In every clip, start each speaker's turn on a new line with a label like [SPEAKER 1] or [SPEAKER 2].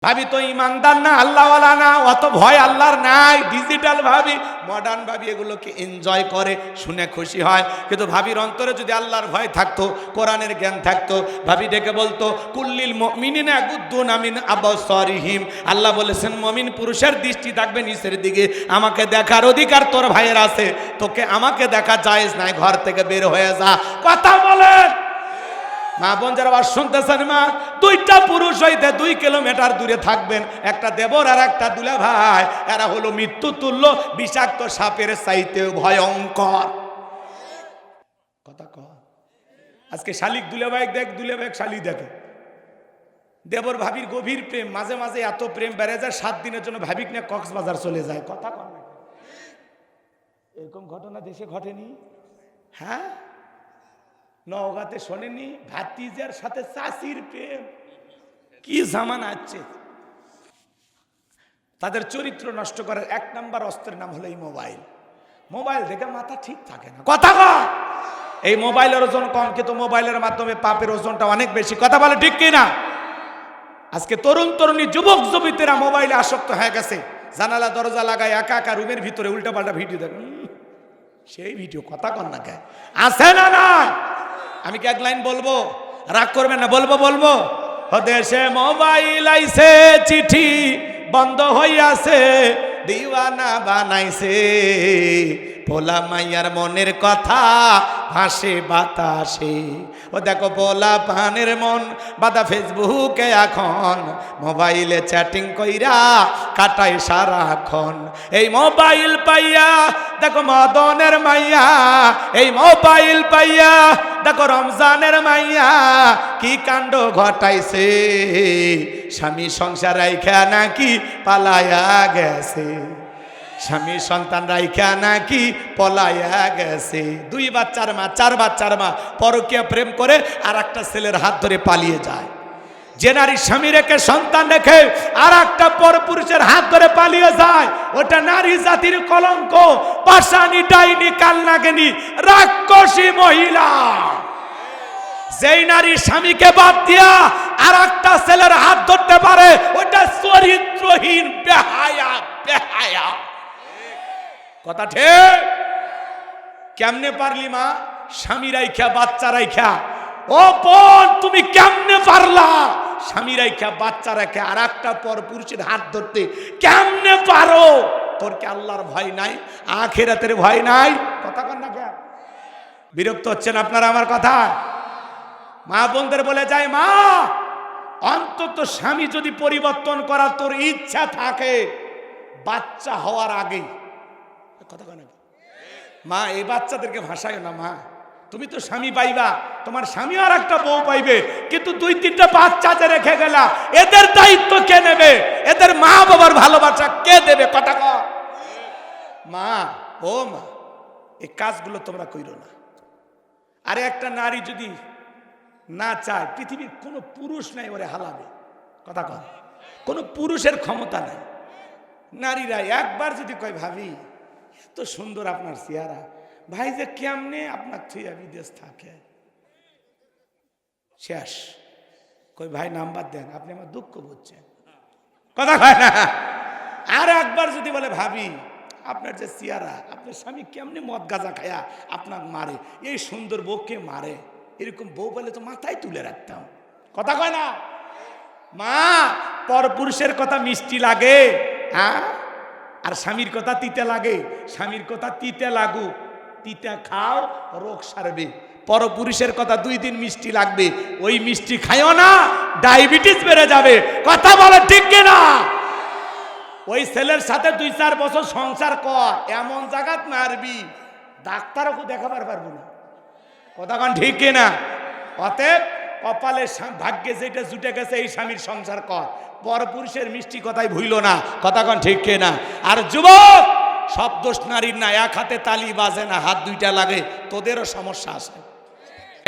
[SPEAKER 1] ভাবি তো ইমানদার না, আল্লাহওয়ালা না, অত ভয় আল্লাহর নাই। ডিজিটাল ভাবি, মডার্ন ভাবি এগুলোকে এনজয় করে, শুনে খুশি হয়। কিন্তু ভাবির অন্তরে যদি আল্লাহর ভয় থাকতো, কোরআনের জ্ঞান থাকতো, ভাবি ডেকে বলতো কুল্লিল মুমিনিনা ইয়াগুদ্দুনা মিন আবসারিহিম। আল্লাহ বলেছেন মুমিন পুরুষের দৃষ্টি থাকবে নিচের দিকে। আমাকে দেখার অধিকার তোর ভাইয়ের আছে, তোকে আমাকে দেখা জায়েজ নাই, ঘর থেকে বের হয়ে যা। কথা বলেন মা বোন যারা আওয়াজ শুনতেছেন, মা দুইটা পুরুষ হইতে 2 কিলোমিটার দূরে থাকবেন, একটা দেবর আর একটা দুলা ভাই। এরা হলো মৃত্যু তুল্য, বিষাক্ত সাপের চাইতে ভয়ঙ্কর। কথা কয় আজকে শালিক দুলা ভাই দেখ, দুলা ভাই শালিক দেখে। দেবর ভাবির গভীর প্রেম, মাঝে মাঝে এত প্রেম বেড়ে যায় 7 দিনের জন্য ভাবিক নিয়ে কক্সবাজার চলে যায়। কথা কয় না, এরকম ঘটনা দেশে ঘটেনি? হ্যাঁ, নওগাঁতে শোনেনি? ভাতিজার সাথে চাচির প্রেম, কি জামানা আছে। তাদের চরিত্র নষ্ট করার 1 নাম্বার অস্ত্রের নাম হলো এই মোবাইল। মোবাইল দেখে মাথা ঠিক থাকে না। কথা কয় এই মোবাইলের ওজন কম, কিন্তু মোবাইলের মাধ্যমে পাপের ওজনটা অনেক বেশি। কথা বলে ঠিক কিনা? আজকে তরুণ তরুণী যুবক যুবতীরা মোবাইলে আসক্ত হয়ে গেছে। জানালা দরজা লাগায় একা একা রুমের ভিতরে উল্টাপাল্টা ভিডিও দেখেন, সেই ভিডিও। কথা কন না কে আছে না? না, আমি কি 1 লাইন বলবো? রাগ করবেন না, বলবো। দেশে মোবাইল আইছে, চিঠি বন্ধ হইয়াছে, দিওয়ানা বানাইছে, পোলা মাইয়ার মনের কথা ভাসে বাতাসে। ও দেখো পোলা পানের মন বাদা ফেসবুকে এখন, মোবাইলে চ্যাটিং কইরা কাটায় সারাক্ষণ। এই মোবাইল পাইয়া দেখো মদনের মাইয়া, এই মোবাইল পাইয়া দেখো রমজানের মাইয়া কি কাণ্ড ঘটাইছে। স্বামী সংসার রাইখা নাকি পালায়া গেছে, স্বামী সন্তান রাইখা নাকি পলায়া গেছে। 2 বাচ্চার মা, 4 বাচ্চার মা পরকীয়া প্রেম করে আর একটা ছেলের হাত ধরে পালিয়ে যায়। যে নারী স্বামী রেখে সন্তান রেখে আর একটা পরপুরুষের হাত ধরে পালিয়ে যায়, ওটা নারী জাতির কলঙ্ক, পাষাণী, ডাইনি, কালনাগিনী, রাক্ষসী মহিলা। যেই নারী স্বামীকে বাদ দিয়া আর একটা ছেলের হাত ধরতে পারে, ওটা চরিত্রহীন, বেহায়া, বেহায়া। কথা ঠিক? কেমনে পারলি মা স্বামী রাইখা বাচ্চা রাইখা? ও বোন, তুমি কেমনে পারলা স্বামী রাইখা বাচ্চা রাইখা আর একটা পরপুরুষের হাত ধরতে? কেমনে পারো? তোর কি আল্লাহর ভয় নাই? আখিরাতের ভয় নাই? কথা কন না কেন? বিরক্ত হচ্ছেন আপনারা আমার কথা? মা বোনদের বলে যায়, মা অন্তত স্বামী যদি পরিবর্তন করার তোর ইচ্ছা থাকে, বাচ্চা হওয়ার আগেই। কথা কয় না মা? এই বাচ্চাদেরকে ভাসায় না মা। তুমি তো স্বামী পাইবা, তোমার স্বামী আর একটা বউ পাইবে, কিন্তু 2-3টা বাচ্চা যে রেখে গেলা, এদের দায়িত্ব কে নেবে? এদের মা বাবার ভালোবাসা কে দেবে? কথা কয় মা। ও মা, এই কাজগুলো তোমরা কইরো না। আরে একটা নারী যদি না চায়, পৃথিবীর কোনো পুরুষ নাই ওরে হালাবে। কথা কয় কোনো পুরুষের ক্ষমতা নাই। নারীরা একবার যদি কয় ভাবি এত সুন্দর আপনার চেহারা, ভাই যে কেমনে আপনার থুইয়া বিদেশ থাকে, শেষ। কই ভাই নাম্বার দেন, আপনি আমার দুঃখ বুঝছেন। কথা কয় না? আর একবার যদি বলে ভাবি আপনার যে চেহারা, আপনার স্বামী কেমনে মদ গাঁজা খায়া আপনার মারে, এই সুন্দর বউকে মারে, এরকম বউ বলে তো মাথায় তুলে রাখতাম। কথা কয় না মা? পরপুরুষের কথা মিষ্টি লাগে, হ্যাঁ, আর স্বামীর কথা তিতে লাগে। স্বামীর কথা তিতে লাগুক, তিতে খাও, রোগ সারবে। পরপুরুষের কথা 2 দিন মিষ্টি লাগবে, ওই মিষ্টি খাইও না, ডায়াবেটিস বেড়ে যাবে। কথা বলে ঠিক কিনা? ওই ছেলের সাথে 2-4 বছর সংসার কর, এমন জায়গাত মারবি ডাক্তারও দেখাবার পারবো না। কথা কন ঠিক কিনা? অতএব কপালে ভাগ্যে যেটা জুটে গেছে, এই স্বামীর সংসার কর, পরপুরুষের মিষ্টি কথাই ভুইল না। কথা কন ঠিক কিনা? আর যুবক, সব দোষ নারীর না, 1 হাতে তালি বাজে না, হাত 2টা লাগে, তোদেরও সমস্যা আছে।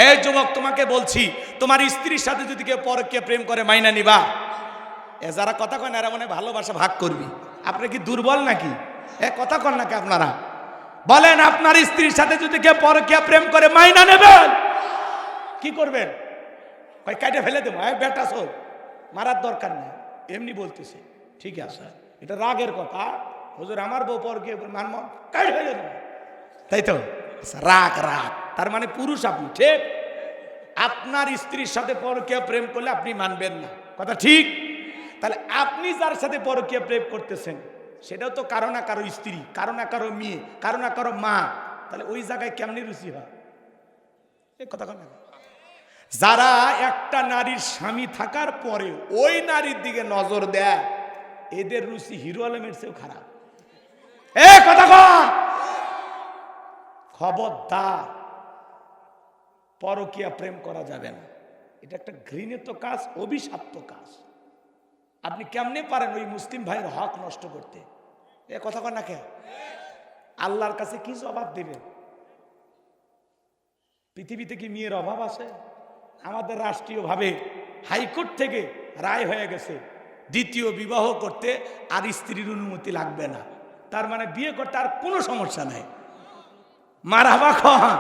[SPEAKER 1] এই যুবক, তোমাকে বলছি, তোমার স্ত্রীর সাথে যদি কেউ পরকীয়া প্রেম করে, মাইনা নিবা? এ যারা কথা কয় না, এরা মনে ভালোবাসা ভাগ করবি। আপনি কি দুর্বল নাকি? কথা কন নাকি আপনারা? বলেন, আপনার স্ত্রীর সাথে যদি কেউ পরকীয়া প্রেম করে, মাইনা নেবেন? কি করবেন? কাইটে ফেলে দেবো, বেটা শোন, মারার দরকার নেই। এমনি বলতেছে ঠিক আছে, এটা রাগের কথা। হুজুর আমার বউ পরকীয়া মানব কাজ হয়ে যাবে, তাই তো? রাগ রাগ তার মানে পুরুষ আপনি, ঠিক? আপনার স্ত্রীর সাথে পরকীয়া প্রেম করলে আপনি মানবেন না, কথা ঠিক? তাহলে আপনি যার সাথে পরকীয়া প্রেম করতেছেন সেটাও তো কারো না কারো স্ত্রী, কারো না কারো মেয়ে, কারো না কারো মা। তাহলে ওই জায়গায় কেমনি রুচি হয়? এই কথা কেন? যারা একটা নারীর স্বামী থাকার পরে ওই নারীর দিকে নজর দেয়, এদের রুচি হিরো আলমের চেয়েও খারাপ। এ কথা কন, খবরদার পরকীয়া প্রেম করা যাবে না। এটা একটা ঘৃণিত কাজ, অভিশপ্ত কাজ। আপনি কেমনে পারেন ওই মুসলিম ভাইয়ের হক নষ্ট করতে? এ কথা কন না কে? আল্লাহর কাছে কি জবাব দেবেন? পৃথিবীতে কি মেয়ের অভাব আছে? আমাদের রাষ্ট্রীয়ভাবে হাইকোর্ট থেকে রায় হয়ে গেছে দ্বিতীয় বিবাহ করতে আর স্ত্রীর অনুমতি লাগবে না। তার মানে বিয়ে করতে আর কোনো সমস্যা নাই। মারহাবা খান।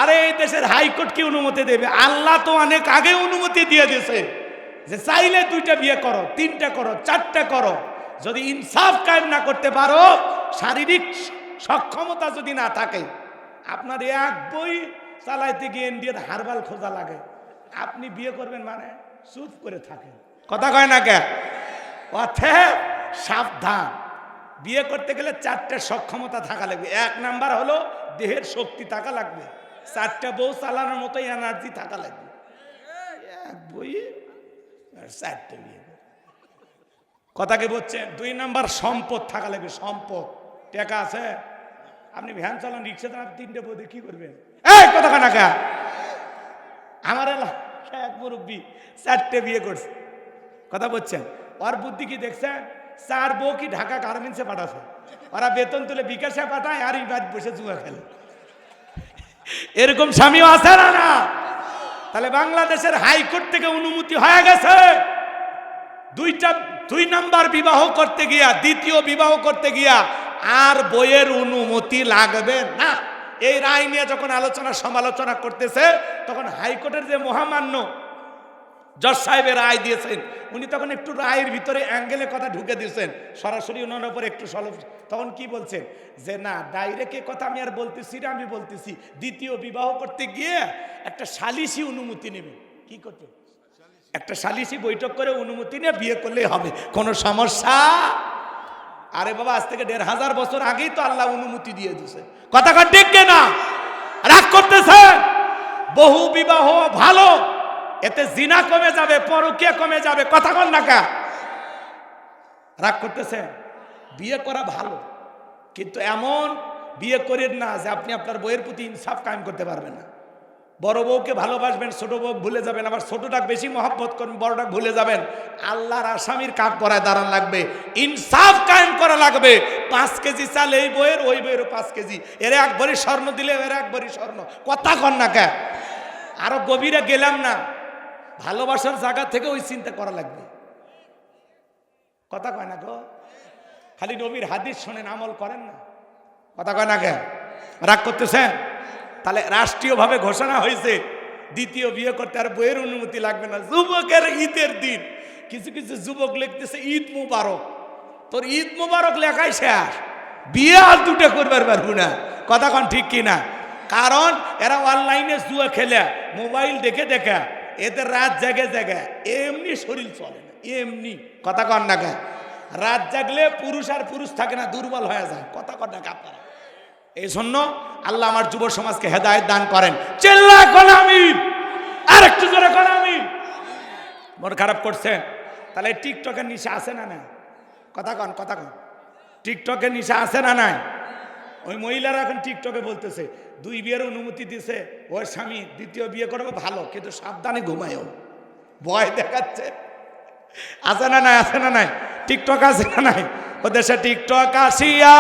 [SPEAKER 1] আরে এই দেশের হাইকোর্ট কি অনুমতি দেবে? আল্লাহ তো অনেক আগে অনুমতি দিয়ে দিয়েছে যে চাইলে 2টা বিয়ে করো, 3টা করো, 4টা করো। যদি ইনসাফ কায়েম না করতে পারো, শারীরিক সক্ষমতা যদি না থাকে, আপনার এক বই চালাইতে গিয়ে ইন্ডিয়ার হারবাল খোঁজা লাগে, আপনি বিয়ে করবেন মানে চুপ করে থাকেন। কথা কয় না কে? অতএব সাবধান। বিয়ে করতে গেলে 4টা সক্ষমতা থাকা লাগবে। 1 নাম্বার হলো দেহের শক্তি থাকা লাগবে। 4টা বউ চালানোর মতো এনার্জি থাকা লাগবে। এক বই 4টা বিয়ে, কথা কি বলছেন? 2 নাম্বার সম্পদ থাকা লাগবে। সম্পদ, টাকা আছে? আপনি ভ্যান চালান, রিক্সা চালান, 3টে বউ দিয়ে কি করবেন? এই কথা কয় না কে? আমার এক মুরব্বী 4টে বিয়ে করছে, কথা বলছেন? ওর বুদ্ধি কি দেখছেন? 4 বউ কি ঢাকা গার্মেন্টসে পাঠাচ্ছে, ওরা বেতন তুলে বিকাশে পাঠায় আর এই বাদ বসে জুয়া খেলে। এরকম স্বামীও আছে না? না। তাহলে বাংলাদেশের হাইকোর্ট থেকে অনুমতি হয়ে গেছে 2 নাম্বার বিবাহ করতে গিয়া, দ্বিতীয় বিবাহ করতে গিয়া আর বইয়ের অনুমতি লাগবে না। এই রায় নিয়ে যখন আলোচনা সমালোচনা করতেছে, তখন হাইকোর্টের যে মহামান্য জজ সাহেবের রায় দিয়েছেন, উনি তখন একটু রায়ের ভিতরে অ্যাঙ্গেলে কথা ঢুকে দিয়েছেন, সরাসরি ওনার উপর একটু তখন কি বলছেন যে না, ডাইরেক্ট কথা আমি আর বলতেছি না, আমি বলতেছি দ্বিতীয় বিবাহ করতে গিয়ে একটা সালিসি অনুমতি নেবে। কি করতে? একটা সালিসি বৈঠক করে অনুমতি নিয়ে বিয়ে করলেই হবে, কোনো সমস্যা? আরে বাবা, আজ থেকে 1500 বছর আগেই তো আল্লাহ অনুমতি দিয়ে দিয়েছে। কথা কন ঠিক না? রাগ করতেছেন? বহু বিবাহ ভালো, এতে জিনা কমে যাবে, পরকীয়া কমে যাবে। কথা কন না কা? রাগ করতেছেন? বিয়ে করা ভালো, কিন্তু এমন বিয়ে করেন না যে আপনি আপনার বইয়ের প্রতি ইনসাফ কায়েম করতে পারবেন না। বড় বউকে ভালোবাসবেন, ছোট বউ ভুলে যাবেন, আবার ছোটটাকে বেশি মহব্বত করবেন, বড়টাকে ভুলে যাবেন। আল্লাহর আসামির কাক করায় দাঁড়ান লাগবে, ইনসাফ কায়েম করা লাগবে। 5 কেজি চাল এই বইয়ের, ওই বইয়েরও 5 কেজি, এর 1 ভরি স্বর্ণ দিলে এর 1 ভরি স্বর্ণ। কথা কন না কে? আরো গভীরে গেলাম না, ভালোবাসার জায়গা থেকে ওই চিন্তা করা লাগবে। কথা কয় না গো? খালি নবীর হাদিস শোনেন, আমল করেন না। কথা কয় না কে? রাগ করতেছেন? তাহলে রাষ্ট্রীয়ভাবে ঘোষণা হয়েছে দ্বিতীয় বিয়ে করতে আর বইয়ের অনুমতি লাগবে না। যুবকের ঈদের দিন কিছু কিছু যুবক লিখতেছে ঈদ মুবারক। তোর ঈদ মুবারক লেখাই শেষ, বিয়ে আর 2টা করবার পারবো না। কথা কন ঠিক কিনা? কারণ এরা অনলাইনে জুয়া খেলে, মোবাইল দেখে দেখে এদের রাত জাগে জায়গা এমনি শরীর চলে না, এমনি। কথা কন না কে? রাত জাগলে পুরুষ আর পুরুষ থাকে না, দুর্বল হয়ে যায়। কথা কন না কে আপনারা? এই জন্য আল্লাহ আমার যুব সমাজকে হেদায়েত দান করেন। চিল্লা কোন আমিন, আর একটু জোরে কোন আমিন। মন খারাপ করছেন? তাহলে টিকটকের নিশা আছে না নাই? কথা কন, কথা কন। টিকটকের নিশা আছে না নাই? ওই মহিলারা এখন টিকটকে বলতেছে 2 বিয়ের অনুমতি দিছে, ওর স্বামী দ্বিতীয় বিয়ে করবে ভালো, কিন্তু সাবধানে ঘুমায়ও, ভয় দেখাচ্ছে। আছে না নাই? আছে না নাই? টিকটক আছে না নাই? ও দেশে টিকটক আসিয়া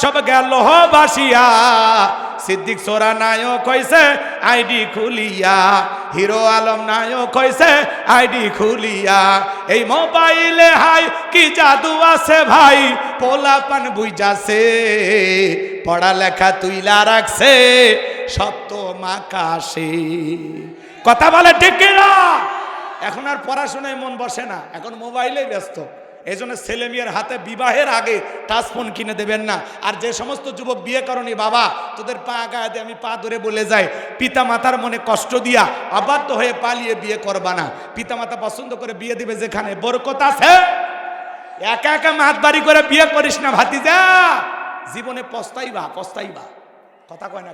[SPEAKER 1] সব গেল বাসিয়া, সিদ্দিক সোরা নায়ক হইছে আইডি খুলিয়া, হিরো আলম নায়ক হইছে আইডি খুলিয়া। এই মোবাইলে হাই কি জাদু আছে ভাই, পোলাপান বুঝাছে, পড়ালেখা তুইলা রাখছে সপ্ত মাকাশে। কথা বলে ঠিক না? এখন আর পড়াশোনায় মন বসে না, এখন মোবাইলেই ব্যস্ত। এই জন্য ছেলে মেয়ের হাতে বিবাহের আগে টাচ ফোন কিনে দেবেন না। আর যে সমস্ত যুবক বিয়ে করনি, বাবা তোদের পা গায়ে দিয়ে আমি পা ধরে বলে যাই, পিতা মাতার মনে কষ্ট দিয়া অবাধ্য হয়ে পালিয়ে বিয়ে করবা না। পিতা মাতা পছন্দ করে বিয়ে দিবে যেখানে বরকত আছে, একা একা মাতবাড়ি করে বিয়ে করিস না ভাতিজা, জীবনে পস্তাইবা পস্তাইবা। কথা কয় না?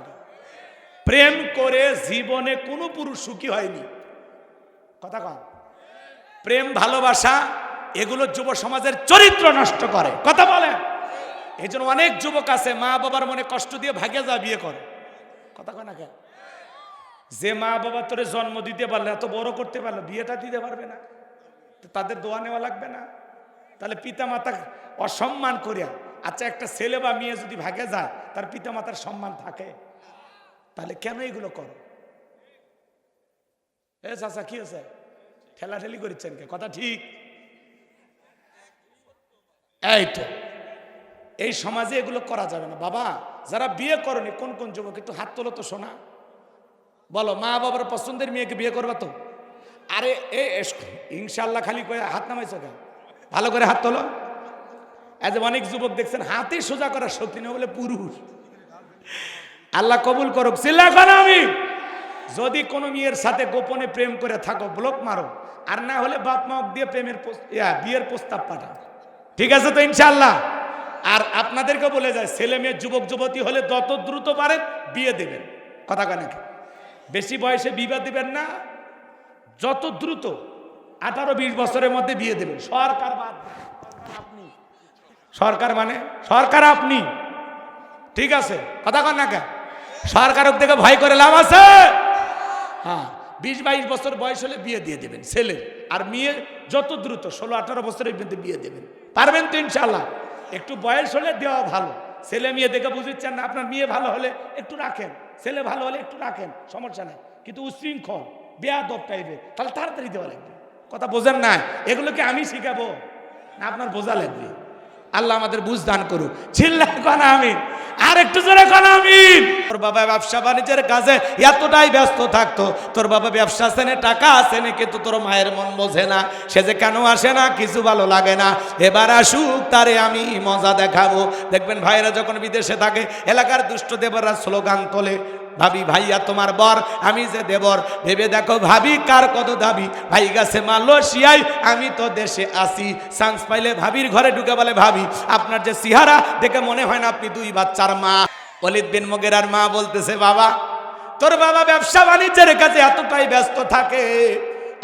[SPEAKER 1] প্রেম করে জীবনে কোনো পুরুষ সুখী হয়নি। কথা কয়? প্রেম ভালোবাসা এগুলো যুব সমাজের চরিত্র নষ্ট করে। কথা বলে? এই জন্য অনেক যুবক আছে মা বাবার মনে কষ্ট দিয়ে ভাগে যা বিয়ে করে। কথা কয় না? যে মা বাবা তোরে জন্ম দিতে পারলে, এত বড় করতে পারলো, বিয়েটা দিতে পারবে না, তাদের দোয়া নেওয়া লাগবে না? তাহলে পিতা মাতা অসম্মান করিয়া, আচ্ছা একটা ছেলে বা মেয়ে যদি ভাগে যায় তার পিতা মাতার সম্মান থাকে? তাহলে কেন এগুলো করো? এ চাচা কি আছে, ঠেলাঠেলি করছেন কে? কথা ঠিক? এই তো এই সমাজে এগুলো করা যাবে না। বাবা যারা বিয়ে করনি, কোন কোন যুবক একটু হাত তোলো তো শোনা, বলো মা বাবার পছন্দের মেয়েকে বিয়ে করবা তো? আরে এ ইনশাল্লাহ খালি কয়ে হাত নামাইছো কেন? ভালো করে হাত তোলো। অনেক যুবক দেখছেন হাতে সোজা করার শক্তি নেই বলে পুরুষ। আল্লাহ কবুল করুক। আমি যদি কোনো মেয়ের সাথে গোপনে প্রেম করে থাকো, ব্লক মারো, আর না হলে বাপ মা দিয়ে প্রেমের বিয়ের প্রস্তাব পাঠাও। ঠিক আছে তো ইনশাল্লাহ? আর আপনাদেরকে বলে যায়, ছেলে মেয়ে যুবক যুবতী হলে যত দ্রুত পারেন বিয়ে দেবেন। কথা কয় নাকি? বেশি বয়সে বিবাহ দিবেন না, যত দ্রুত 18-20 বছরের মধ্যে বিয়ে দেবেন। সরকার বাদ, আপনি সরকার মানে সরকার আপনি, ঠিক আছে? কথা কন না? সরকার থেকে ভয় করে লাভ আছে? হ্যাঁ, 20-22 বছর বয়স হলে বিয়ে দিয়ে দেবেন ছেলে, আর মেয়ে যত দ্রুত 16-18 বছরের মধ্যে বিয়ে দেবেন। পারবেন তো ইনশাল্লাহ? একটু বয়স হলে দেওয়া ভালো। ছেলে মেয়ে দেখে বুঝিচ্ছেন না, আপনার মেয়ে ভালো হলে একটু রাখেন, ছেলে ভালো হলে একটু রাখেন, সমস্যা নাই। কিন্তু উশৃঙ্খল বেয়াদব টাইপের, তাহলে তাড়াতাড়ি দেওয়া লাগবে। কথা বোঝেন না? এগুলোকে আমি শিখাবো না, আপনার বোঝা লাগবে। আল্লাহ আমাদের বুঝ দান করুক। চিল্লা কোন আমিন, আর একটু জোরে কোন আমিন। তোর বাবা ব্যবসা বাণিজ্যের কাজে এতটাই ব্যস্ত থাকতো, তোর বাবা ব্যবসা আছে না, টাকা আছে না, কিন্তু তোর মায়ের মন বোঝে না। সে যে কেন আসে না, কিছু ভালো লাগে না। এবার আসুক, তারে আমি মজা দেখাবো। দেখবেন ভাইরা যখন বিদেশে থাকে, এলাকার দুষ্ট দেবরা স্লোগান তোলে, ভাবি ভাইয়া তোমার বর, আমি যে দেবর। ভেবে দেখো ভাবি কার কত দাবি। ভাই গেছে মালয়েশিয়ায়, আমি তো দেশে আসি। চান্স পাইলে ভাবির ঘরে ঢুকে বলে, ভাবি আপনার যে চেহারা দেখে মনে হয় না আপনি 2 বাচ্চার মা। ওয়ালিদ বিন মুগিরার মা বলতেছে, বাবা তোর বাবা ব্যবসা বাণিজ্যের কাছে এতটাই ব্যস্ত থাকে,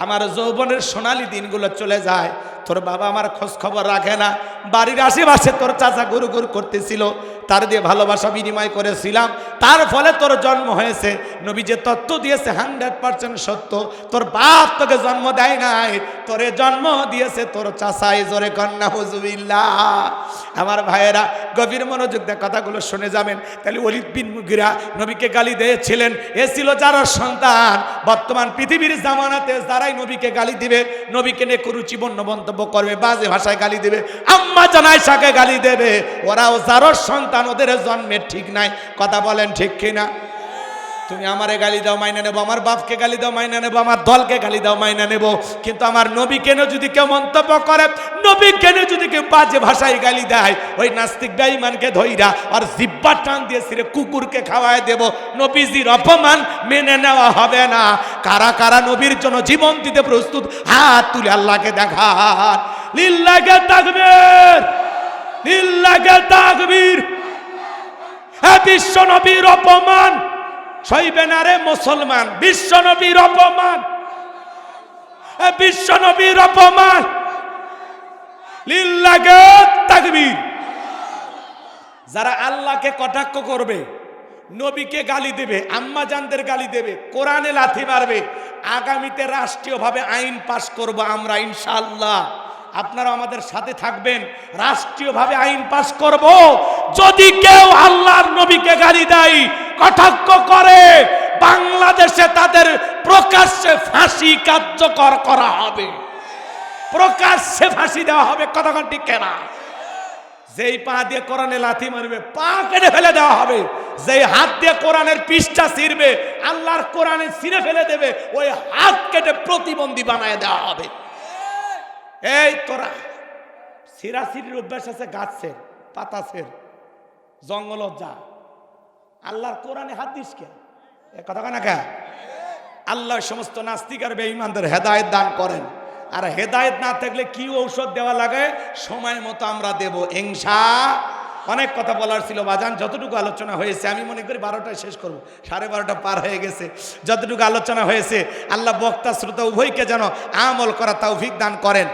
[SPEAKER 1] আমার যৌবনের সোনালী দিনগুলো চলে যায়, তোর বাবা আমার খোঁজ খবর রাখে না। বাড়ির আশেপাশে তোর চাচা গুরু গুরু করতেছিল, তার দিয়ে ভালোবাসা বিনিময় করেছিলাম, তার ফলে তোর জন্ম হয়েছে। নবী যে তত্ত্ব দিয়েছে 100% সত্য। তোর বাপ তোকে জন্ম দেয় নাই, তোরে জন্ম দিয়েছে তোর চাচাই। জোরে কন্যা হুজুবিল্লাহ। আমার ভাইয়েরা গভীর মনোযোগ দিয়ে কথাগুলো শুনে যাবেন। তাহলে ওয়ালিদ বিন মুগিরা নবীকে গালি দিয়েছিলেন, এ ছিল যার সন্তান। বর্তমান পৃথিবীর জামানাতে যারাই নবীকে গালি দিবে, নবীকে নিয়ে কুরুচিপূর্ণ মন্তব্য করবে, বাজে ভাষায় গালি দেবে, আম্মা জান আয়েশাকে গালি দেবে, ওরাও যার সন্তান, ওদের জন্মের ঠিক নাই। কথা বলেন ঠিক কিনা? তুমি আমারে গালি দাও মাইনা নেবো, আমার বাপকে গালি দাও মাইনা নেবো, আমার দলকে গালি দাও মাইনা নেবো, কিন্তু আমার নবী কেন যদি কেউ মন্তব্য করে, নবী কেন যদি কেউ বাজে ভাষায় গালি দেয়, ওই নাস্তিক বেঈমানকে ধইরা আর জিব্বা টান দিয়ে ছিঁড়ে কুকুরকে খাওয়ায় দেব। নবীজির অপমান মেনে নেওয়া হবে না। কারা কারা নবীর জন্য জীবন দিতে প্রস্তুত, হাত তুলে আল্লাহকে দেখান। লিল্লাহি তাকবীর, লিল্লাহি তাকবীর। বিশ্ব নবীর অপমান সইবে না রে মুসলমান, বিশ্ব নবীর অপমান, বিশ্ব নবীর অপমান। লিল্লাহি তাকবীর। যারা আল্লাহকে কটাক্ষ করবে, নবীকে গালি দেবে, আম্মা জানদের গালি দেবে, কোরআনে লাথি মারবে, আগামীতে রাষ্ট্রীয়ভাবে আইন পাশ করব আমরা ইনশাআল্লাহ। আপনারা আমাদের সাথে থাকবেন, রাষ্ট্রীয়ভাবে আইন পাশ করব। যদি কেউ আল্লাহর নবীকে গালি দেয়, কটাক্ষ করে, বাংলাদেশে তাদের প্রকাশ্যে ফাঁসি কার্যকর করা হবে, প্রকাশ্যে ফাঁসি দেওয়া হবে। কতক্ষণ ঠিক কেনা? যেই পা দিয়ে কোরআনে লাথি মারবে পা কেটে ফেলে দেওয়া হবে, যেই হাত দিয়ে কোরআনের পৃষ্ঠা ছিঁড়বে আল্লাহর কোরআনে ছিঁড়ে ফেলে দেবে, ওই হাত কেটে প্রতিবন্ধী বানায় দেওয়া হবে। এই তোরা ছিঁড়াছিঁড়ির অভ্যাস আছে, গাছের পাতাছের জঙ্গল যা, আল্লাহর কোরআনে হাত দিস কে? কথা কয় না কে? আল্লাহ সমস্ত নাস্তিক আর বেঈমানদের হেদায়েত দান করেন। আর হেদায়েত না থাকলে কি ঔষধ দেওয়া লাগে সময় মতো আমরা দেব ইনশাআল্লাহ। অনেক কথা বলার ছিল বাজান, যতটুকু আলোচনা হয়েছে আমি মনে করি 12টায় শেষ করব, 12:30 পার হয়ে গেছে। যতটুকু আলোচনা হয়েছে আল্লাহ বক্তা শ্রোতা উভয়কে যেন আমল করা তৌফিক দান করেন।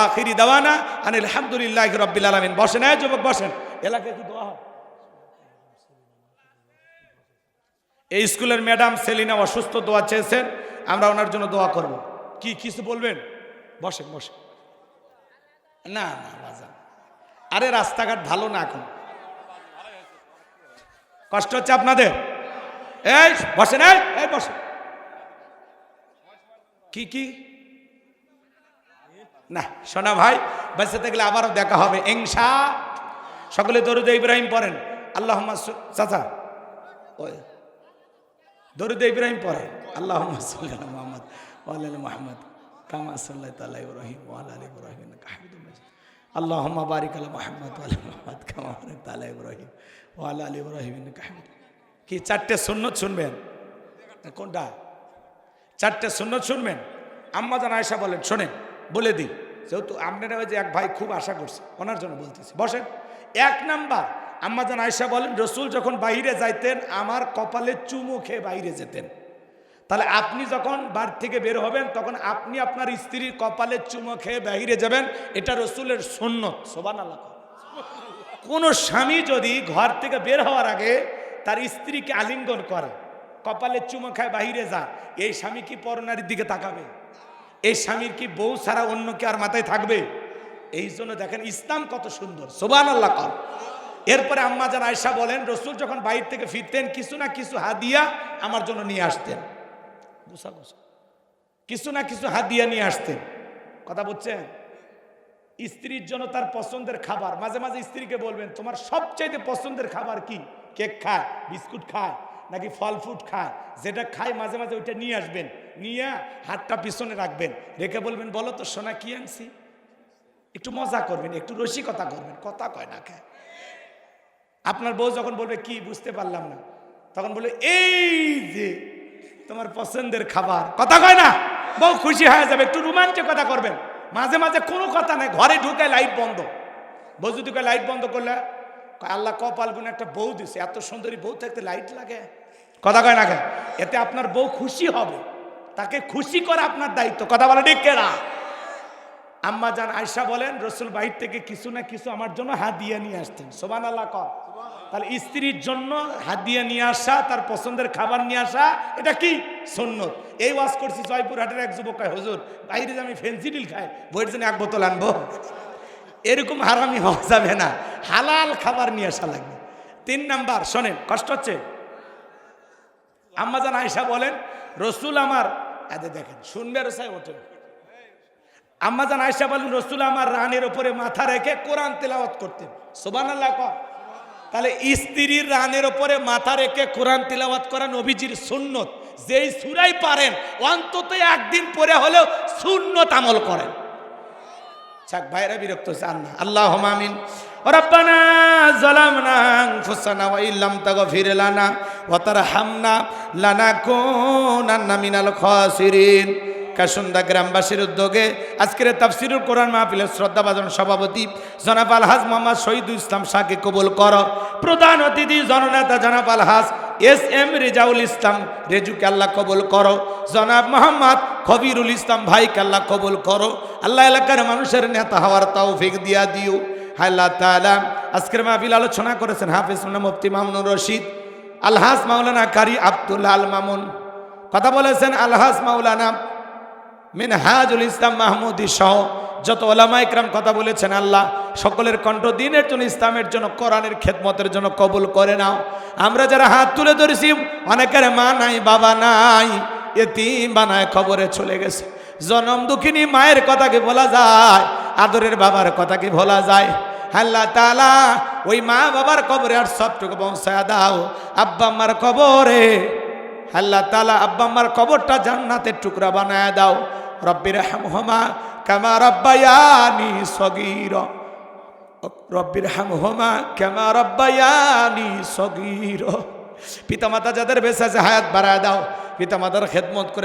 [SPEAKER 1] আখিরি দাওয়ানা আনিল হামদুলিল্লাহি রাব্বিল আলামিন। বসেন, এই যুবক বসেন। এলাকায় কি দোয়া হয়? এই স্কুলের ম্যাডাম সেলিনা অসুস্থ, দোয়া চেয়েছেন, আমরা ওনার জন্য দোয়া করব। কি কিছু বলবেন? বসেন বসেন। না না বাজান, আরে রাস্তাঘাট ভালো না, এখন কষ্ট হচ্ছে আপনাদের। এই বসেন, এই বসেন। কি কি না শোনা ভাই, বেঁচে থাকলে আবারও দেখা হবে ইনশাআল্লাহ। সকলে দরুদ ইব্রাহিম পড়েন। আল্লাহুম্মা চাচা ওই দরুদ ইব্রাহিম পড়েন। আল্লাহুম্মা সাল্লি আলা মুহাম্মদ ওয়া আলা আলি মুহাম্মদ কামা সাল্লাইতা আলা ইব্রাহিম ওয়া আলা আলি ইব্রাহিম ইন্নাকা হামিদুম মাজিদ। আল্লাহুম্মা বারিক আলা মুহাম্মদ ওয়া আলা মুহাম্মদ কামা বারাকতা আলা ইব্রাহিম ওয়া আলা আলি ইব্রাহিম ইন্নাকা হামিদুম। কি চারটে সুন্নত শুনবেন? কোনটা? চারটে সুন্নত শুনবেন। আম্মা জান আয়েশা বলেন, শোনেন বলে দিই, যেহেতু আপনারা ওই যে এক ভাই খুব আশা করছে ওনার জন্য বলতেছি। বসেন। 1 নাম্বার, আম্মা জান আয়েশা বলেন রসুল যখন বাইরে যাইতেন আমার কপালে চুমু খেয়ে বাইরে যেতেন। তাহলে আপনি যখন বাড়ি থেকে বের হবেন তখন আপনি আপনার স্ত্রীর কপালে চুমু খেয়ে বাইরে যাবেন, এটা রসুলের সুন্নত। সুবহানাল্লাহ। কোন স্বামী যদি ঘর থেকে বের হওয়ার আগে তার স্ত্রীকে আলিঙ্গন করে, কপালে চুমু খায় বাইরে যায়, এই স্বামী কি পরনারীর দিকে তাকাবে? এই স্বামীর কি বউ ছাড়া অন্য কি আর মাথায় থাকবে? এই জন্য দেখেন ইসলাম কত সুন্দর। সুবহানাল্লাহ। এরপরে আম্মা জান আয়েশা বলেন রসুল যখন বাইরে থেকে ফিরতেন কিছু না কিছু হাদিয়া আমার জন্য নিয়ে আসতেন। কিছু না কিছু হাদিয়া নিয়ে আসতেন। কথা বুঝছেন? স্ত্রীর জন্য তার পছন্দের খাবার, মাঝে মাঝে স্ত্রীকে বলবেন তোমার সবচাইতে পছন্দের খাবার কি? কেক খায়, বিস্কুট খায়, নাকি ফল ফ্রুট খায়? যেটা খায় মাঝে মাঝে ওইটা নিয়ে আসবেন, নিয়ে হাতটা পিছনে রাখবেন, রেখে বলবেন বলো তো সোনা কি আনছি। একটু মজা করবেন, একটু রসিকতা করবেন। কথা কয় না খায়। আপনার বউ যখন বলবে কি বুঝতে পারলাম না, তখন বলে এই যে তোমার পছন্দের খাবার। কথা কয় না? বউ খুশি হয়ে যাবে। একটু রোমাঞ্চকতা করবেন। মাঝে মাঝে কোনো কথা নাই, ঘরে ঢুকে লাইট বন্ধ। বউ যদি লাইট বন্ধ করলে আল্লাহ কপাল গুনে একটা বউ দিছে, এত সুন্দরী বউ থাকতে লাইট লাগে। কথা কয় না খায়। এতে আপনার বউ খুশি হবে, তাকে খুশি করা আপনার দায়িত্ব। কথা বলে ঠিক কেনা? আম্মা জান আয়েশা বলেন রসুল বাইর থেকে কিছু না কিছু আমার জন্য হাদিয়া নিয়ে আসতেন। সুবহানাল্লাহ। তাহলে স্ত্রীর জন্য হাদিয়া নিয়ে আসা, তার পছন্দের খাবার নিয়ে আসা, এটা কি সুন্নত। এই ওয়াজ করছি জয়পুরহাটের এক যুবক কয় হুজুর বাইরে যে আমি ফেন্সিডিল খাই, বইয়ের জন্য 1 বোতল আনবো। এরকম হারামি হওয়া যাবে না, হালাল খাবার নিয়ে আসা লাগবে। 3 নাম্বার শোনেন, কষ্ট হচ্ছে। আম্মা জান আয়েশা বলেন রসুল আমার দেখেন শুনবে রসায় ওঠে। আম্মা জান আয়েশা বলেন রসুল আমার রানের উপরে মাথা রেখে কোরআন তেলাওয়াত করতেন। সুবহানাল্লাহ। তাহলে স্ত্রীর রানের উপরে মাথা রেখে কোরআন তেলাওয়াত করা নবীজির সুন্নত। যেই সূরাই পারেন অন্তত একদিন পরে হলেও সুন্নত আমল করেন। চাক ভাইরা বিরক্ত চান না। আল্লাহুম্মা আমিন। রব্বানা যালামনা আনফুসানা ওয়া ইল্লাম তাগফির লানা ওয়া তারহামনা লানাকুনান্না মিনাল খাসিরিন। কাশুন্দা গ্রামবাসীর উদ্যোগে আজকের তাফসিরুল কোরআন মাহফিলের শ্রদ্ধাভাজন সভাপতি জনাব আলহাজ মোহাম্মদ শহীদুল ইসলাম শাহকে কবুল করো। প্রধান অতিথি জননেতা জনাব আলহাজ SM রেজাউল ইসলাম রেজুকে আল্লাহ কবুল করো। জনাব মোহাম্মদ খবিরুল ইসলাম ভাইকে আল্লাহ কবুল করো। আল্লাহ এলাকার মানুষের নেতা হওয়ার তৌফিক দিয়া দিও। আল্লাহ তাআলা আজকের মাহফিল আলোচনা করেছেন হাফেজ মুফতি মামুনুর রশিদ, আলহাজ মাওলানা কারি আব্দুল্লাহ আল মামুন। কথা বলেছেন আলহাজ মাওলানা মিনহাজুল ইসলাম মাহমুদি সহ যত ওলামা ইকরাম কথা বলেছেন। আল্লাহ সকলের কণ্ঠ দিনের জন্য, ইসলামের জন্য, কোরআনের খেদমতের জন্য কবুল করে নাও। আমরা যারা হাত তুলে ধরেছি অনেকের মা নাই, বাবা নাই, এতিম বানায় খবরে চলে গেছে। জনম দুঃখিনী মায়ের কথা কি ভোলা যায়? আদরের বাবার কথা কি ভোলা যায়? আল্লাহ তাআলা ওই মা বাবার কবরে আর সবটুকু পৌঁছায় দাও। আব্বা আম্মার কবরে আল্লাহ তাআলা আব্বা আম্মার কবরটা জান্নাতের টুকরা বানায় দাও। রব্বির হামহুমা কামা রাব্বায়ানি সগীরা, রব্বির হামহুমা কামা রাব্বায়ানি সগীরা। পিতামাতা যাদের বেঁচে আছে হায়াত বাড়ায় দাও, পিতামাতার খেদমত করে